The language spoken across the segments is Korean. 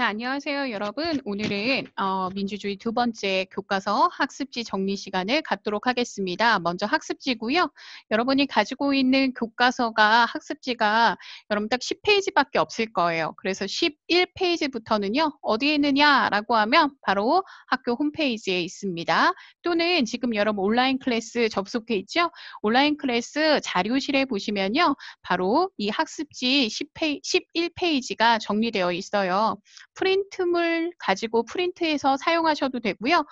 자, 안녕하세요, 여러분. 오늘은 민주주의 두 번째 교과서 학습지 정리 시간을 갖도록 하겠습니다. 먼저 학습지고요. 여러분이 가지고 있는 교과서가 학습지가 여러분 딱 10페이지밖에 없을 거예요. 그래서 11페이지부터는요. 어디에 있느냐라고 하면 바로 학교 홈페이지에 있습니다. 또는 지금 여러분 온라인 클래스 접속해 있죠? 온라인 클래스 자료실에 보시면요. 바로 이 학습지 11페이지가 정리되어 있어요. 프린트물 가지고 프린트해서 사용하셔도 되고요.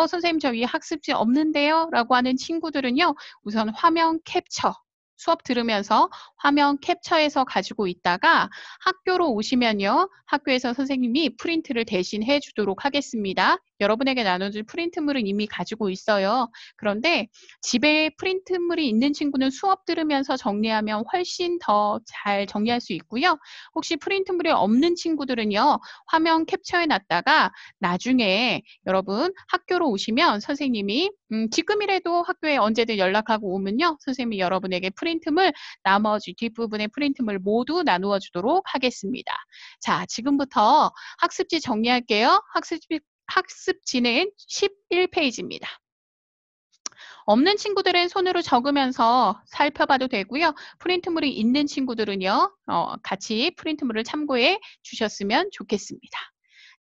선생님 저 이 학습지 없는데요? 라고 하는 친구들은요. 우선 화면 캡처 수업 들으면서 화면 캡처해서 가지고 있다가 학교로 오시면요. 학교에서 선생님이 프린트를 대신 해주도록 하겠습니다. 여러분에게 나눠줄 프린트물은 이미 가지고 있어요. 그런데 집에 프린트물이 있는 친구는 수업 들으면서 정리하면 훨씬 더 잘 정리할 수 있고요. 혹시 프린트물이 없는 친구들은요. 화면 캡처해 놨다가 나중에 여러분 학교로 오시면 선생님이 지금이라도 학교에 언제든 연락하고 오면요. 선생님이 여러분에게 프린트물 나머지 뒷부분의 프린트물 모두 나누어 주도록 하겠습니다. 자, 지금부터 학습지 정리할게요. 학습지는 11페이지입니다. 없는 친구들은 손으로 적으면서 살펴봐도 되고요. 프린트물이 있는 친구들은요. 같이 프린트물을 참고해 주셨으면 좋겠습니다.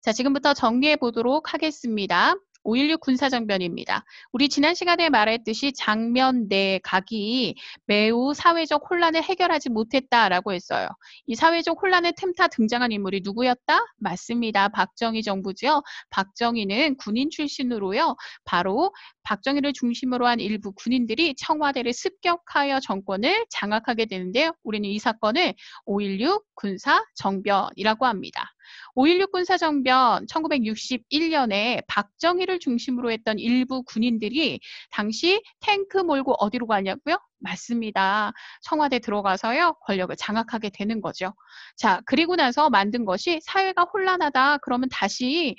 자, 지금부터 정리해 보도록 하겠습니다. 5.16 군사정변입니다. 우리 지난 시간에 말했듯이 장면 내각이 매우 사회적 혼란을 해결하지 못했다라고 했어요. 이 사회적 혼란을 틈타 등장한 인물이 누구였다? 맞습니다. 박정희 정부죠. 박정희는 군인 출신으로요. 바로 박정희를 중심으로 한 일부 군인들이 청와대를 습격하여 정권을 장악하게 되는데요. 우리는 이 사건을 5.16 군사정변이라고 합니다. 5.16 군사정변 1961년에 박정희를 중심으로 했던 일부 군인들이 당시 탱크 몰고 어디로 가냐고요? 맞습니다. 청와대 들어가서요. 권력을 장악하게 되는 거죠. 자, 그리고 나서 만든 것이 사회가 혼란하다. 그러면 다시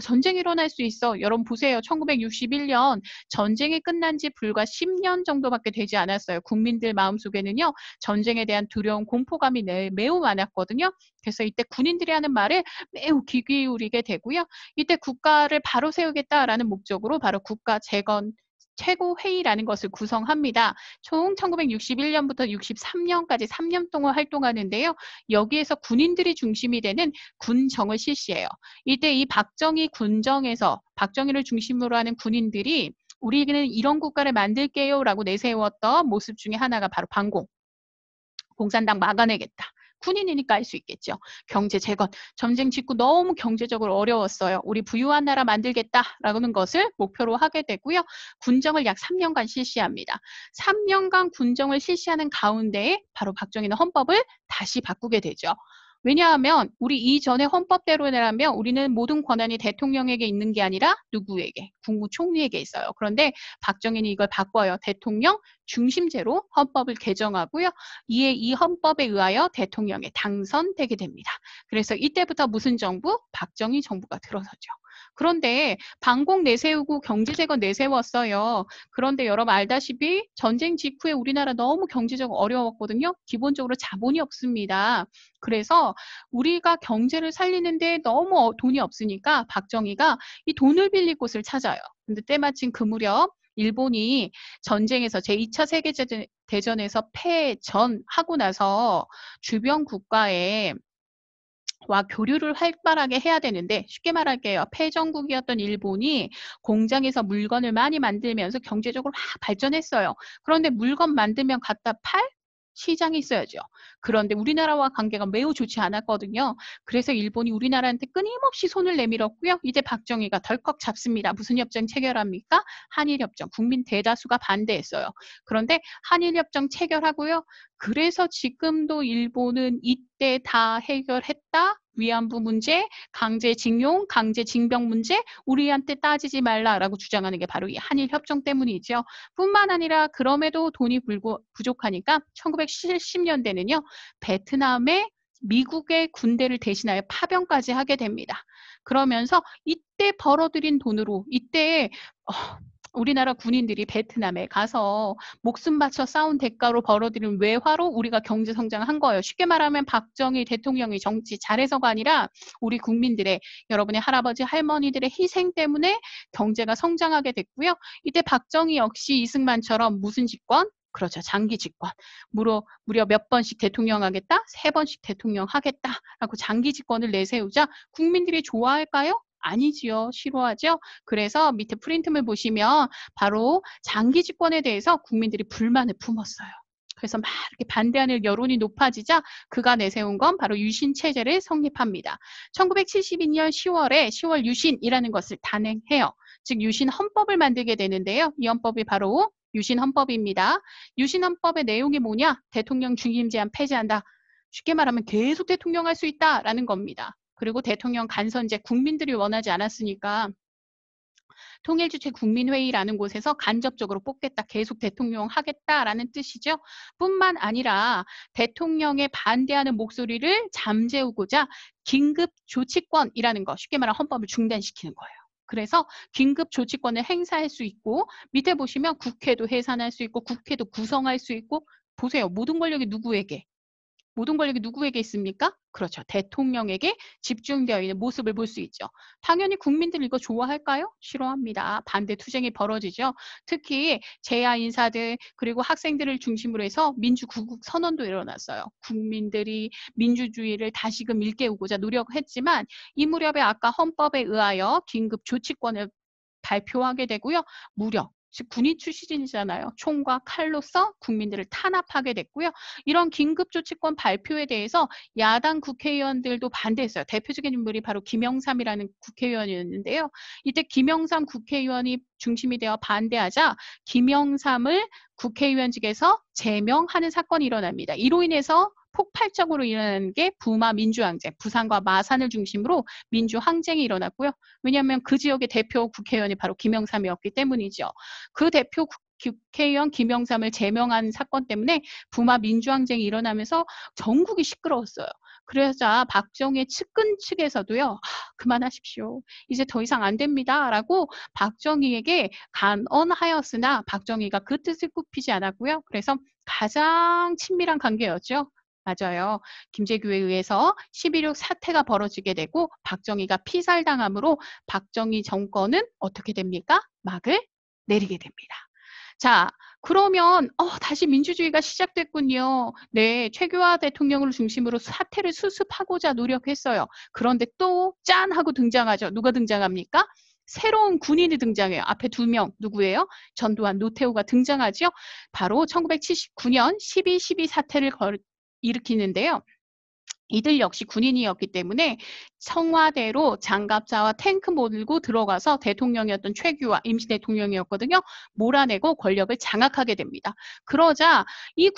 전쟁이 일어날 수 있어. 여러분 보세요. 1961년 전쟁이 끝난 지 불과 10년 정도밖에 되지 않았어요. 국민들 마음속에는요. 전쟁에 대한 두려움, 공포감이 매우 많았거든요. 그래서 이때 군인들이 하는 말을 매우 귀 기울이게 되고요. 이때 국가를 바로 세우겠다라는 목적으로 바로 국가재건 최고회의라는 것을 구성합니다. 총 1961년부터 63년까지 3년 동안 활동하는데요. 여기에서 군인들이 중심이 되는 군정을 실시해요. 이때 이 박정희 군정에서 박정희를 중심으로 하는 군인들이 우리는 이런 국가를 만들게요 라고 내세웠던 모습 중에 하나가 바로 반공. 공산당 막아내겠다. 군인이니까 할 수 있겠죠. 경제 재건, 전쟁 직후 너무 경제적으로 어려웠어요. 우리 부유한 나라 만들겠다라는 것을 목표로 하게 되고요. 군정을 약 3년간 실시합니다. 3년간 군정을 실시하는 가운데에 바로 박정희는 헌법을 다시 바꾸게 되죠. 왜냐하면 우리 이전의 헌법대로라면 우리는 모든 권한이 대통령에게 있는 게 아니라 누구에게? 국무총리에게 있어요. 그런데 박정희는 이걸 바꿔요. 대통령 중심제로 헌법을 개정하고요. 이에 이 헌법에 의하여 대통령에 당선되게 됩니다. 그래서 이때부터 무슨 정부? 박정희 정부가 들어서죠. 그런데 반공 내세우고 경제재건 내세웠어요. 그런데 여러분 알다시피 전쟁 직후에 우리나라 너무 경제적으로 어려웠거든요. 기본적으로 자본이 없습니다. 그래서 우리가 경제를 살리는데 너무 돈이 없으니까 박정희가 이 돈을 빌릴 곳을 찾아요. 근데 때마침 그 무렵 일본이 전쟁에서 제2차 세계대전에서 패전하고 나서 주변 국가에 와 교류를 활발하게 해야 되는데 쉽게 말할게요. 패전국이었던 일본이 공장에서 물건을 많이 만들면서 경제적으로 막 발전했어요. 그런데 물건 만들면 갖다 팔 시장이 있어야죠. 그런데 우리나라와 관계가 매우 좋지 않았거든요. 그래서 일본이 우리나라한테 끊임없이 손을 내밀었고요. 이제 박정희가 덜컥 잡습니다. 무슨 협정 체결합니까? 한일협정. 국민 대다수가 반대했어요. 그런데 한일협정 체결하고요. 그래서 지금도 일본은 이때 다 해결했다. 위안부 문제, 강제징용, 강제징병 문제 우리한테 따지지 말라라고 주장하는 게 바로 이 한일협정 때문이죠. 뿐만 아니라 그럼에도 돈이 부족하니까 1970년대는요. 베트남에 미국의 군대를 대신하여 파병까지 하게 됩니다. 그러면서 이때 벌어들인 돈으로 이때 우리나라 군인들이 베트남에 가서 목숨 바쳐 싸운 대가로 벌어들인 외화로 우리가 경제 성장한 거예요. 쉽게 말하면 박정희 대통령이 정치 잘해서가 아니라 우리 국민들의, 여러분의 할아버지 할머니들의 희생 때문에 경제가 성장하게 됐고요. 이때 박정희 역시 이승만처럼 무슨 집권? 그렇죠. 장기 집권. 무려 몇 번씩 대통령 하겠다? 3번씩 대통령 하겠다라고 장기 집권을 내세우자 국민들이 좋아할까요? 아니지요. 싫어하죠. 그래서 밑에 프린트물 보시면 바로 장기 집권에 대해서 국민들이 불만을 품었어요. 그래서 막 이렇게 반대하는 여론이 높아지자 그가 내세운 건 바로 유신체제를 성립합니다. 1972년 10월에 10월 유신이라는 것을 단행해요. 즉 유신 헌법을 만들게 되는데요. 이 헌법이 바로 유신 헌법입니다. 유신 헌법의 내용이 뭐냐? 대통령 중임 제한 폐지한다. 쉽게 말하면 계속 대통령 할 수 있다라는 겁니다. 그리고 대통령 간선제 국민들이 원하지 않았으니까 통일주체 국민회의라는 곳에서 간접적으로 뽑겠다, 계속 대통령 하겠다라는 뜻이죠. 뿐만 아니라 대통령에 반대하는 목소리를 잠재우고자 긴급조치권이라는 거, 쉽게 말하면 헌법을 중단시키는 거예요. 그래서 긴급조치권을 행사할 수 있고, 밑에 보시면 국회도 해산할 수 있고 국회도 구성할 수 있고, 보세요. 모든 권력이 누구에게? 모든 권력이 누구에게 있습니까? 그렇죠. 대통령에게 집중되어 있는 모습을 볼 수 있죠. 당연히 국민들 이거 좋아할까요? 싫어합니다. 반대 투쟁이 벌어지죠. 특히 재야 인사들 그리고 학생들을 중심으로 해서 민주구국 선언도 일어났어요. 국민들이 민주주의를 다시금 일깨우고자 노력했지만 이 무렵에 아까 헌법에 의하여 긴급 조치권을 발표하게 되고요. 무력, 즉 군인 출신이잖아요. 총과 칼로서 국민들을 탄압하게 됐고요. 이런 긴급조치권 발표에 대해서 야당 국회의원들도 반대했어요. 대표적인 인물이 바로 김영삼이라는 국회의원이었는데요. 이때 김영삼 국회의원이 중심이 되어 반대하자 김영삼을 국회의원직에서 제명하는 사건이 일어납니다. 이로 인해서 폭발적으로 일어나는 게 부마 민주항쟁, 부산과 마산을 중심으로 민주항쟁이 일어났고요. 왜냐하면 그 지역의 대표 국회의원이 바로 김영삼이었기 때문이죠. 그 대표 국회의원 김영삼을 제명한 사건 때문에 부마 민주항쟁이 일어나면서 전국이 시끄러웠어요. 그러자 박정희 측근 측에서도요. 그만하십시오. 이제 더 이상 안 됩니다. 라고 박정희에게 간언하였으나 박정희가 그 뜻을 굽히지 않았고요. 그래서 가장 친밀한 관계였죠. 맞아요. 김재규에 의해서 11.6 사태가 벌어지게 되고 박정희가 피살당함으로 박정희 정권은 어떻게 됩니까? 막을 내리게 됩니다. 자, 그러면 다시 민주주의가 시작됐군요. 네, 최규하 대통령을 중심으로 사태를 수습하고자 노력했어요. 그런데 또 짠 하고 등장하죠. 누가 등장합니까? 새로운 군인이 등장해요. 앞에 2명 누구예요? 전두환, 노태우가 등장하죠. 바로 1979년 12.12 사태를 일으키는데요. 이들 역시 군인이었기 때문에 청와대로 장갑차와 탱크 몰고 들어가서 대통령이었던 최규하 임시 대통령이었거든요. 몰아내고 권력을 장악하게 됩니다. 그러자 이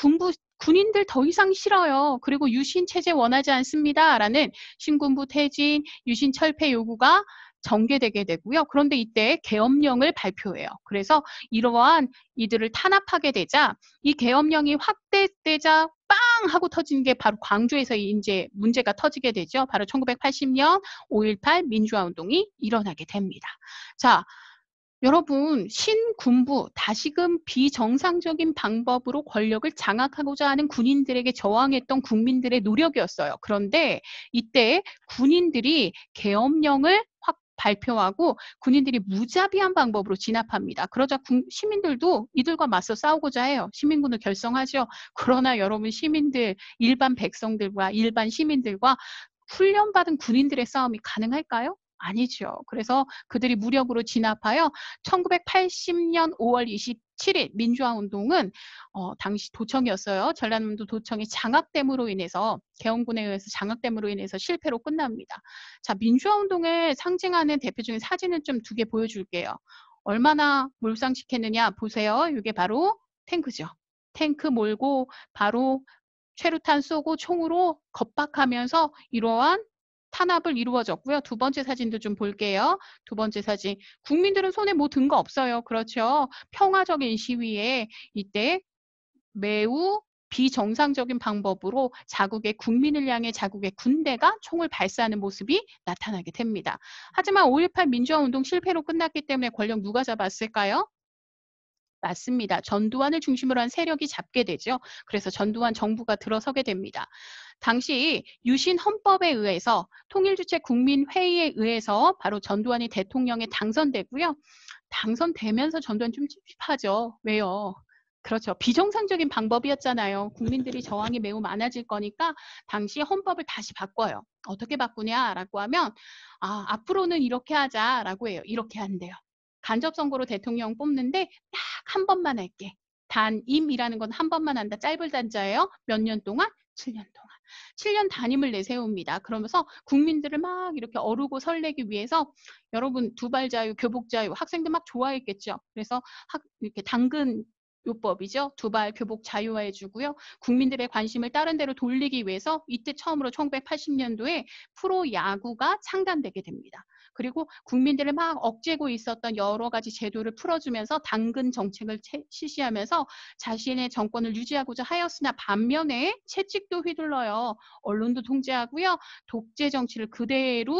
군인들 더 이상 싫어요. 그리고 유신 체제 원하지 않습니다. 라는 신군부 퇴진, 유신 철폐 요구가 전개되게 되고요. 그런데 이때 계엄령을 발표해요. 그래서 이러한 이들을 탄압하게 되자 이 계엄령이 확대되자 빵 하고 터진 게 바로 광주에서 이제 문제가 터지게 되죠. 바로 1980년 5.18 민주화운동이 일어나게 됩니다. 자, 여러분 신군부 다시금 비정상적인 방법으로 권력을 장악하고자 하는 군인들에게 저항했던 국민들의 노력이었어요. 그런데 이때 군인들이 계엄령을 발표하고 군인들이 무자비한 방법으로 진압합니다. 그러자 시민들도 이들과 맞서 싸우고자 해요. 시민군을 결성하죠. 그러나 여러분 시민들, 일반 백성들과 일반 시민들과 훈련받은 군인들의 싸움이 가능할까요? 아니죠. 그래서 그들이 무력으로 진압하여 1980년 5월 27일 민주화운동은 당시 도청이었어요. 전라남도 도청이 장악됨으로 인해서 계엄군에 의해서 장악됨으로 인해서 실패로 끝납니다. 자, 민주화운동을 상징하는 대표적인 사진을 좀 2개 보여줄게요. 얼마나 몰상식했느냐 보세요. 이게 바로 탱크죠. 탱크 몰고 바로 최루탄 쏘고 총으로 겁박하면서 이러한 탄압을 이루어졌고요. 2번째 사진도 좀 볼게요. 2번째 사진. 국민들은 손에 뭐 든 거 없어요. 그렇죠. 평화적인 시위에 이때 매우 비정상적인 방법으로 자국의 국민을 향해 자국의 군대가 총을 발사하는 모습이 나타나게 됩니다. 하지만 5.18 민주화운동 실패로 끝났기 때문에 권력 누가 잡았을까요? 맞습니다. 전두환을 중심으로 한 세력이 잡게 되죠. 그래서 전두환 정부가 들어서게 됩니다. 당시 유신 헌법에 의해서 통일주체 국민회의에 의해서 바로 전두환이 대통령에 당선되고요. 당선되면서 전두환 좀 찝찝하죠. 왜요? 그렇죠. 비정상적인 방법이었잖아요. 국민들이 저항이 매우 많아질 거니까 당시 헌법을 다시 바꿔요. 어떻게 바꾸냐라고 하면 앞으로는 이렇게 하자라고 해요. 이렇게 한대요. 간접선거로 대통령 뽑는데 딱 한 번만 할게. 단임이라는 건 한 번만 한다. 짧을 단자예요. 몇 년 동안? 7년 동안. 7년 단임을 내세웁니다. 그러면서 국민들을 막 이렇게 어르고 설레기 위해서 여러분 두발자유, 교복자유 학생들 막 좋아했겠죠. 그래서 이렇게 당근 요법이죠. 두발 교복 자유화해 주고요. 국민들의 관심을 다른 데로 돌리기 위해서 이때 처음으로 1980년도에 프로야구가 창단되게 됩니다. 그리고 국민들을 막 억제고 있었던 여러 가지 제도를 풀어주면서 당근 정책을 실시하면서 자신의 정권을 유지하고자 하였으나 반면에 채찍도 휘둘러요. 언론도 통제하고요. 독재 정치를 그대로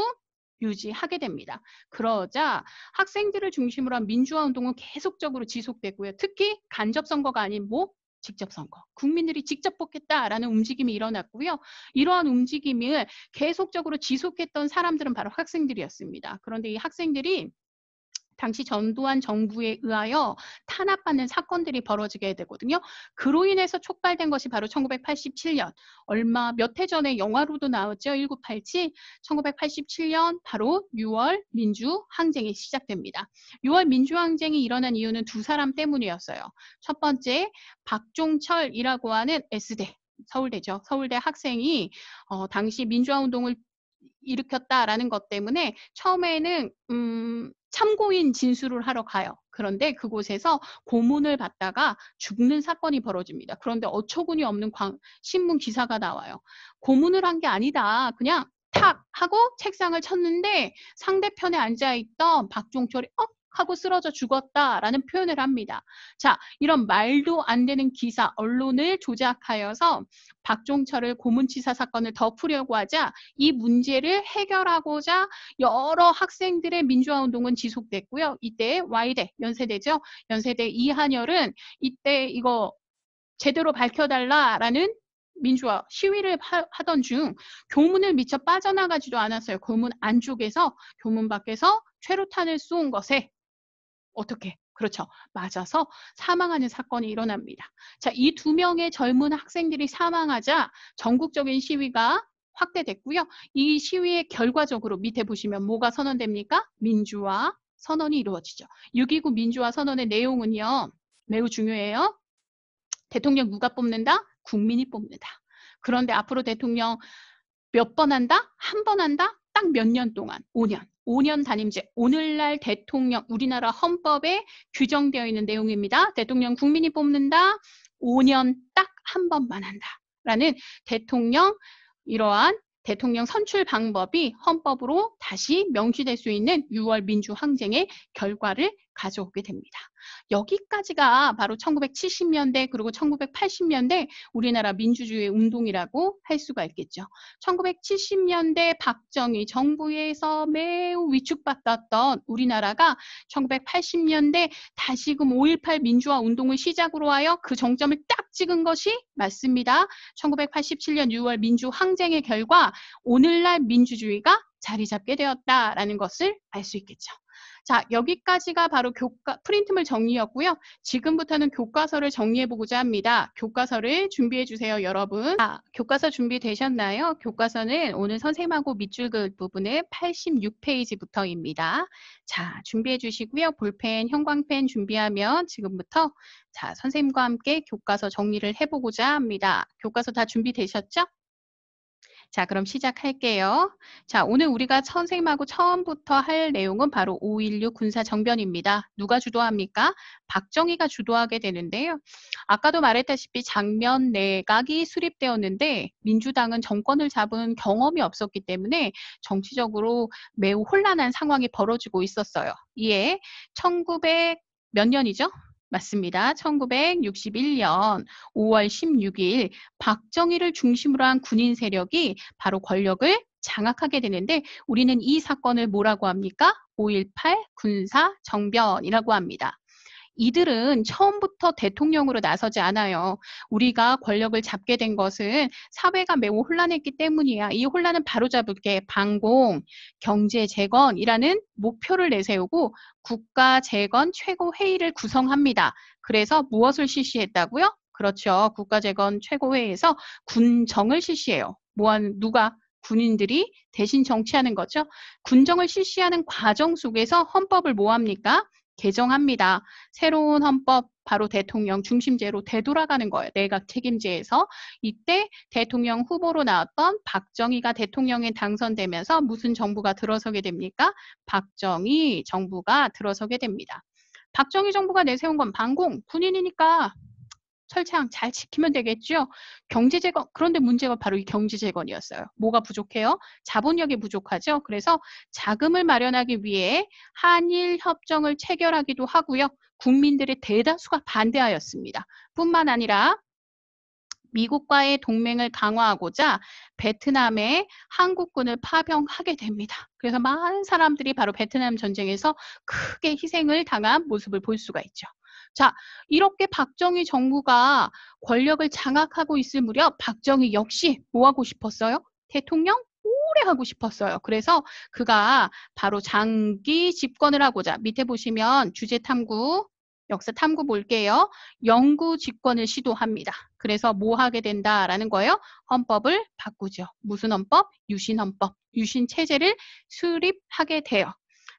유지하게 됩니다. 그러자 학생들을 중심으로 한 민주화 운동은 계속적으로 지속되고요. 특히 간접선거가 아닌 직접 선거. 국민들이 직접 뽑겠다라는 움직임이 일어났고요. 이러한 움직임을 계속적으로 지속했던 사람들은 바로 학생들이었습니다. 그런데 이 학생들이 당시 전두환 정부에 의하여 탄압받는 사건들이 벌어지게 되거든요. 그로 인해서 촉발된 것이 바로 1987년, 몇 해 전에 영화로도 나왔죠. 1987. 1987년 바로 6월 민주항쟁이 시작됩니다. 6월 민주항쟁이 일어난 이유는 두 사람 때문이었어요. 첫 번째, 박종철이라고 하는 S대, 서울대죠. 서울대 학생이 당시 민주화운동을 일으켰다라는 것 때문에 처음에는 참고인 진술을 하러 가요. 그런데 그곳에서 고문을 받다가 죽는 사건이 벌어집니다. 그런데 어처구니 없는 신문 기사가 나와요. 고문을 한 게 아니다. 그냥 탁 하고 책상을 쳤는데 상대편에 앉아있던 박종철이 하고 쓰러져 죽었다라는 표현을 합니다. 자, 이런 말도 안 되는 기사, 언론을 조작하여서 박종철을 고문치사 사건을 덮으려고 하자 이 문제를 해결하고자 여러 학생들의 민주화 운동은 지속됐고요. 이때 Y대, 연세대죠. 연세대 이한열은 이때 이거 제대로 밝혀달라라는 민주화 시위를 하던 중 교문을 미처 빠져나가지도 않았어요. 교문 안쪽에서 교문 밖에서 최루탄을 쏜 것에 어떻게? 그렇죠. 맞아서 사망하는 사건이 일어납니다. 자, 이 두 명의 젊은 학생들이 사망하자 전국적인 시위가 확대됐고요. 이 시위의 결과적으로 밑에 보시면 뭐가 선언됩니까? 민주화 선언이 이루어지죠. 6.29 민주화 선언의 내용은요. 매우 중요해요. 대통령 누가 뽑는다? 국민이 뽑는다. 그런데 앞으로 대통령 몇 번 한다? 한 번 한다? 딱 몇 년 동안? 5년. 5년 단임제. 오늘날 대통령, 우리나라 헌법에 규정되어 있는 내용입니다. 대통령 국민이 뽑는다. 5년 딱 한 번만 한다. 라는 이러한 대통령 선출 방법이 헌법으로 다시 명시될 수 있는 6월 민주항쟁의 결과를 가져오게 됩니다. 여기까지가 바로 1970년대 그리고 1980년대 우리나라 민주주의 운동이라고 할 수가 있겠죠. 1970년대 박정희 정부에서 매우 위축받았던 우리나라가 1980년대 다시금 5.18 민주화 운동을 시작으로 하여 그 정점을 딱 찍은 것이 맞습니다. 1987년 6월 민주항쟁의 결과 오늘날 민주주의가 자리 잡게 되었다라는 것을 알 수 있겠죠. 자, 여기까지가 바로 프린트물 정리였고요. 지금부터는 교과서를 정리해보고자 합니다. 교과서를 준비해주세요, 여러분. 자, 교과서 준비되셨나요? 교과서는 오늘 선생님하고 밑줄 그을 부분은 86페이지부터입니다. 자, 준비해주시고요. 볼펜, 형광펜 준비하면 지금부터 자, 선생님과 함께 교과서 정리를 해보고자 합니다. 교과서 다 준비되셨죠? 자, 그럼 시작할게요. 자, 오늘 우리가 선생님하고 처음부터 할 내용은 바로 5.16 군사정변입니다. 누가 주도합니까? 박정희가 주도하게 되는데요. 아까도 말했다시피 장면 내각이 수립되었는데 민주당은 정권을 잡은 경험이 없었기 때문에 정치적으로 매우 혼란한 상황이 벌어지고 있었어요. 이에 1900 몇 년이죠? 맞습니다. 1961년 5월 16일 박정희를 중심으로 한 군인 세력이 바로 권력을 장악하게 되는데 우리는 이 사건을 뭐라고 합니까? 5.18 군사정변이라고 합니다. 이들은 처음부터 대통령으로 나서지 않아요. 우리가 권력을 잡게 된 것은 사회가 매우 혼란했기 때문이야. 이 혼란은 바로잡을게 반공, 경제 재건이라는 목표를 내세우고 국가 재건 최고회의를 구성합니다. 그래서 무엇을 실시했다고요? 그렇죠. 국가재건 최고회의에서 군정을 실시해요. 누가? 군인들이 대신 정치하는 거죠. 군정을 실시하는 과정 속에서 헌법을 뭐합니까? 개정합니다. 새로운 헌법, 바로 대통령 중심제로 되돌아가는 거예요. 내각 책임제에서. 이때 대통령 후보로 나왔던 박정희가 대통령에 당선되면서 무슨 정부가 들어서게 됩니까? 박정희 정부가 들어서게 됩니다. 박정희 정부가 내세운 건 반공, 군인이니까 철창 잘 지키면 되겠죠. 경제재건, 그런데 문제가 바로 이 경제재건이었어요. 뭐가 부족해요? 자본력이 부족하죠. 그래서 자금을 마련하기 위해 한일 협정을 체결하기도 하고요. 국민들의 대다수가 반대하였습니다. 뿐만 아니라 미국과의 동맹을 강화하고자 베트남에 한국군을 파병하게 됩니다. 그래서 많은 사람들이 바로 베트남 전쟁에서 크게 희생을 당한 모습을 볼 수가 있죠. 자, 이렇게 박정희 정부가 권력을 장악하고 있을 무렵 박정희 역시 뭐 하고 싶었어요? 대통령? 오래 하고 싶었어요. 그래서 그가 바로 장기 집권을 하고자 밑에 보시면 주제 탐구, 역사 탐구 볼게요. 영구 집권을 시도합니다. 그래서 뭐 하게 된다라는 거예요? 헌법을 바꾸죠. 무슨 헌법? 유신헌법. 유신체제를 수립하게 돼요.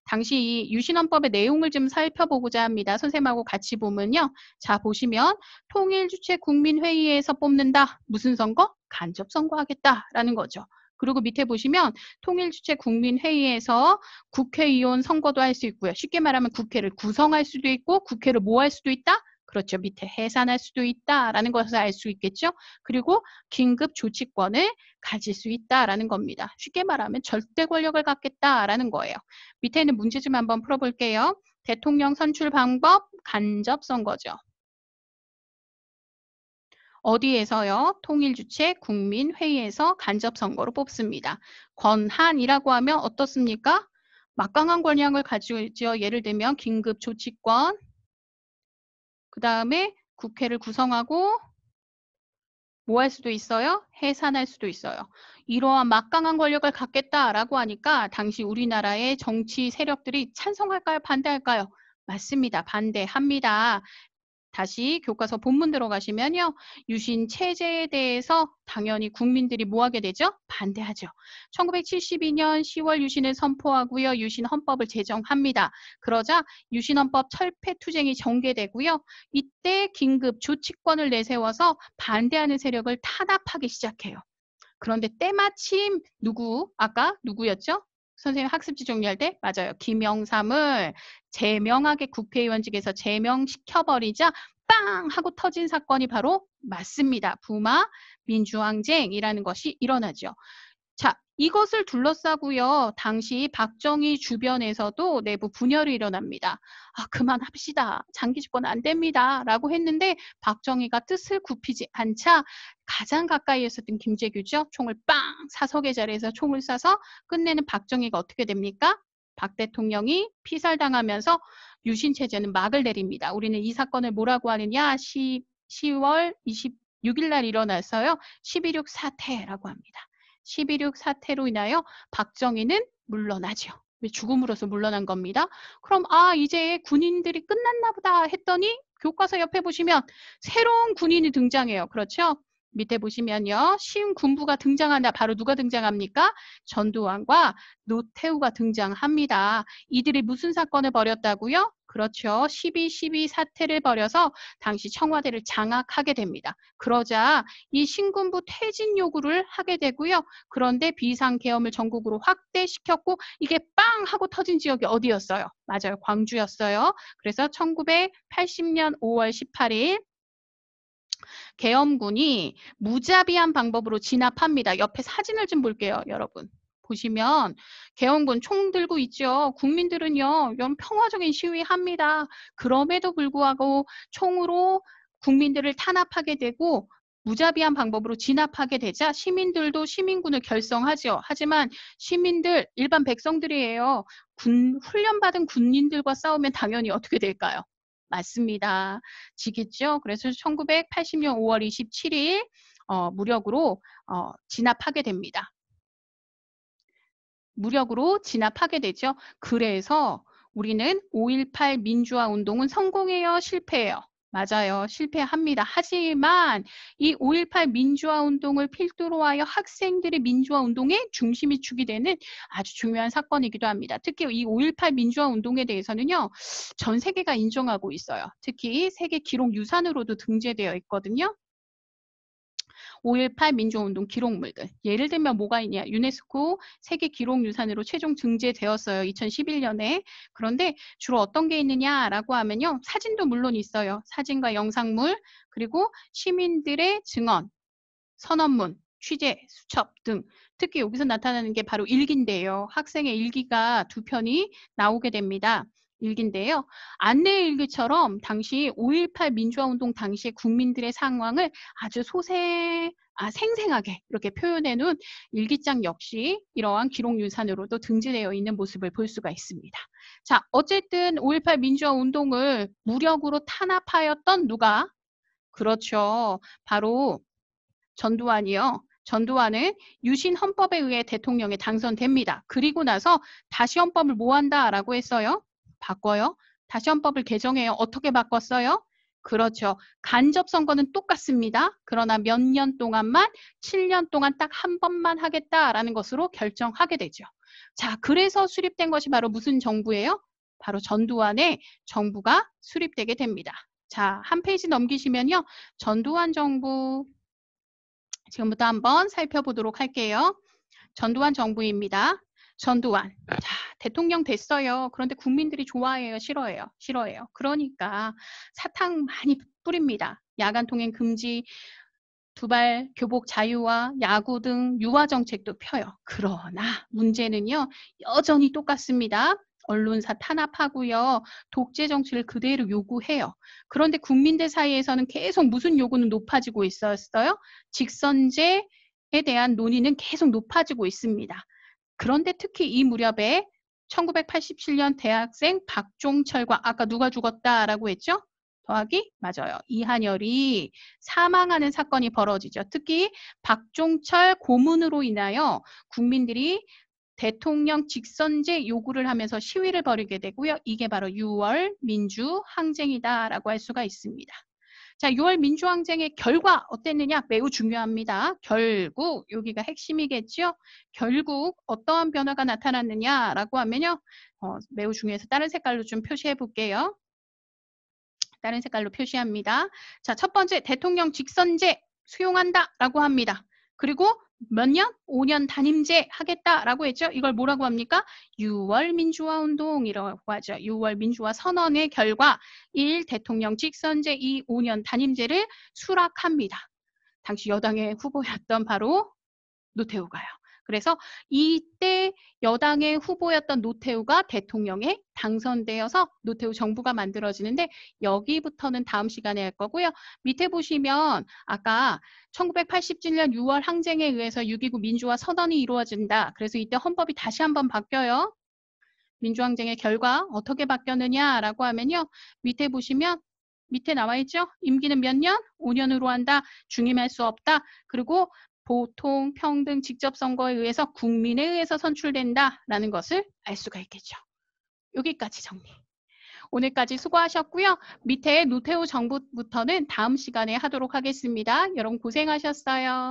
당시 이 유신헌법의 내용을 좀 살펴보고자 합니다. 선생님하고 같이 보면요. 자, 보시면 통일주체 국민회의에서 뽑는다. 무슨 선거? 간접선거하겠다라는 거죠. 그리고 밑에 보시면 통일주체 국민회의에서 국회의원 선거도 할 수 있고요. 쉽게 말하면 국회를 구성할 수도 있고 국회를 뭐 할 수도 있다? 그렇죠. 밑에 해산할 수도 있다라는 것을 알 수 있겠죠. 그리고 긴급 조치권을 가질 수 있다라는 겁니다. 쉽게 말하면 절대 권력을 갖겠다라는 거예요. 밑에 있는 문제 좀 한번 풀어볼게요. 대통령 선출 방법 간접선거죠. 어디에서요? 통일주체 국민회의에서 간접선거로 뽑습니다. 권한이라고 하면 어떻습니까? 막강한 권한을 가지고 있죠. 예를 들면 긴급조치권, 그 다음에 국회를 구성하고 뭐 할 수도 있어요? 해산할 수도 있어요. 이러한 막강한 권력을 갖겠다라고 하니까 당시 우리나라의 정치 세력들이 찬성할까요? 반대할까요? 맞습니다. 반대합니다. 다시 교과서 본문 들어가시면요. 유신 체제에 대해서 당연히 국민들이 뭐 하게 되죠? 반대하죠. 1972년 10월 유신을 선포하고요. 유신 헌법을 제정합니다. 그러자 유신 헌법 철폐 투쟁이 전개되고요. 이때 긴급 조치권을 내세워서 반대하는 세력을 탄압하기 시작해요. 그런데 때마침 아까 누구였죠? 선생님 학습지 정리할 때 맞아요. 김영삼을 제명하게 국회의원직에서 제명시켜버리자 빵 하고 터진 사건이 바로 맞습니다. 부마 민주항쟁이라는 것이 일어나죠. 자, 이것을 둘러싸고요. 당시 박정희 주변에서도 내부 분열이 일어납니다. 아, 그만합시다. 장기 집권 안 됩니다. 라고 했는데 박정희가 뜻을 굽히지 않자 가장 가까이 있었던 김재규죠. 총을 빵! 사석의 자리에서 총을 쏴서 끝내는 박정희가 어떻게 됩니까? 박 대통령이 피살당하면서 유신체제는 막을 내립니다. 우리는 이 사건을 뭐라고 하느냐? 10월 26일 날 일어났어요. 12.6 사태라고 합니다. 12.6 사태로 인하여 박정희는 물러나죠. 왜 죽음으로써 물러난 겁니다. 그럼 이제 군인들이 끝났나 보다 했더니 교과서 옆에 보시면 새로운 군인이 등장해요. 그렇죠? 밑에 보시면요. 신군부가 등장한다. 바로 누가 등장합니까? 전두환과 노태우가 등장합니다. 이들이 무슨 사건을 벌였다고요? 그렇죠. 12.12 사태를 벌여서 당시 청와대를 장악하게 됩니다. 그러자 이 신군부 퇴진 요구를 하게 되고요. 그런데 비상계엄을 전국으로 확대시켰고 이게 빵 하고 터진 지역이 어디였어요? 맞아요. 광주였어요. 그래서 1980년 5월 18일 계엄군이 무자비한 방법으로 진압합니다. 옆에 사진을 좀 볼게요, 여러분. 보시면 계엄군 총 들고 있죠. 국민들은요, 이런 평화적인 시위합니다. 그럼에도 불구하고 총으로 국민들을 탄압하게 되고 무자비한 방법으로 진압하게 되자 시민들도 시민군을 결성하죠. 하지만 시민들, 일반 백성들이에요. 훈련받은 군인들과 싸우면 당연히 어떻게 될까요? 맞습니다. 지겠죠? 그래서 1980년 5월 27일 무력으로 진압하게 됩니다. 무력으로 진압하게 되죠. 그래서 우리는 5.18 민주화 운동은 성공해요, 실패해요? 맞아요. 실패합니다. 하지만 이 5.18 민주화 운동을 필두로 하여 학생들의 민주화 운동의 중심이 축이 되는 아주 중요한 사건이기도 합니다. 특히 이 5.18 민주화 운동에 대해서는요, 전 세계가 인정하고 있어요. 특히 세계 기록 유산으로도 등재되어 있거든요. 5.18 민주화운동 기록물들. 예를 들면 뭐가 있냐. 유네스코 세계기록유산으로 최종 등재되었어요. 2011년에. 그런데 주로 어떤 게 있느냐라고 하면요. 사진도 물론 있어요. 사진과 영상물, 그리고 시민들의 증언, 선언문, 취재, 수첩 등. 특히 여기서 나타나는 게 바로 일기인데요. 학생의 일기가 2편이 나오게 됩니다. 일기인데요. 안내 일기처럼 당시 5.18 민주화운동 당시 국민들의 상황을 아주 생생하게 이렇게 표현해 놓은 일기장 역시 이러한 기록유산으로도 등재되어 있는 모습을 볼 수가 있습니다. 자, 어쨌든 5.18 민주화운동을 무력으로 탄압하였던 누가? 그렇죠. 바로 전두환이요. 전두환은 유신 헌법에 의해 대통령에 당선됩니다. 그리고 나서 다시 헌법을 뭐 한다라고 했어요? 바꿔요. 다시 헌법을 개정해요. 어떻게 바꿨어요? 그렇죠. 간접 선거는 똑같습니다. 그러나 몇 년 동안만 7년 동안 딱 한 번만 하겠다라는 것으로 결정하게 되죠. 자, 그래서 수립된 것이 바로 무슨 정부예요? 바로 전두환의 정부가 수립되게 됩니다. 자, 한 페이지 넘기시면요. 전두환 정부 지금부터 한번 살펴보도록 할게요. 전두환 정부입니다. 전두환. 자, 대통령 됐어요. 그런데 국민들이 좋아해요? 싫어해요? 싫어해요. 그러니까 사탕 많이 뿌립니다. 야간 통행 금지, 두발 교복 자유화, 야구 등 유화 정책도 펴요. 그러나 문제는요. 여전히 똑같습니다. 언론사 탄압하고요. 독재 정치를 그대로 요구해요. 그런데 국민들 사이에서는 계속 무슨 요구는 높아지고 있었어요? 직선제에 대한 논의는 계속 높아지고 있습니다. 그런데 특히 이 무렵에 1987년 대학생 박종철과 아까 누가 죽었다라고 했죠? 더하기? 맞아요. 이한열이 사망하는 사건이 벌어지죠. 특히 박종철 고문으로 인하여 국민들이 대통령 직선제 요구를 하면서 시위를 벌이게 되고요. 이게 바로 6월 민주항쟁이다라고 할 수가 있습니다. 자, 6월 민주항쟁의 결과 어땠느냐? 매우 중요합니다. 결국 여기가 핵심이겠죠. 결국 어떠한 변화가 나타났느냐라고 하면요. 매우 중요해서 다른 색깔로 좀 표시해 볼게요. 다른 색깔로 표시합니다. 자, 첫 번째 대통령 직선제 수용한다라고 합니다. 그리고 몇 년? 5년 단임제 하겠다라고 했죠. 이걸 뭐라고 합니까? 6월 민주화 운동이라고 하죠. 6월 민주화 선언의 결과 1. 대통령 직선제 2. 5년 단임제를 수락합니다. 당시 여당의 후보였던 바로 노태우가요. 그래서 이때 여당의 후보였던 노태우가 대통령에 당선되어서 노태우 정부가 만들어지는데 여기부터는 다음 시간에 할 거고요. 밑에 보시면 아까 1987년 6월 항쟁에 의해서 6.29 민주화 선언이 이루어진다. 그래서 이때 헌법이 다시 한번 바뀌어요. 민주항쟁의 결과 어떻게 바뀌었느냐라고 하면요. 밑에 보시면 밑에 나와 있죠. 임기는 몇 년? 5년으로 한다. 중임할 수 없다. 그리고 보통, 평등, 직접 선거에 의해서 국민에 의해서 선출된다라는 것을 알 수가 있겠죠. 여기까지 정리. 오늘까지 수고하셨고요. 밑에 노태우 정부부터는 다음 시간에 하도록 하겠습니다. 여러분 고생하셨어요.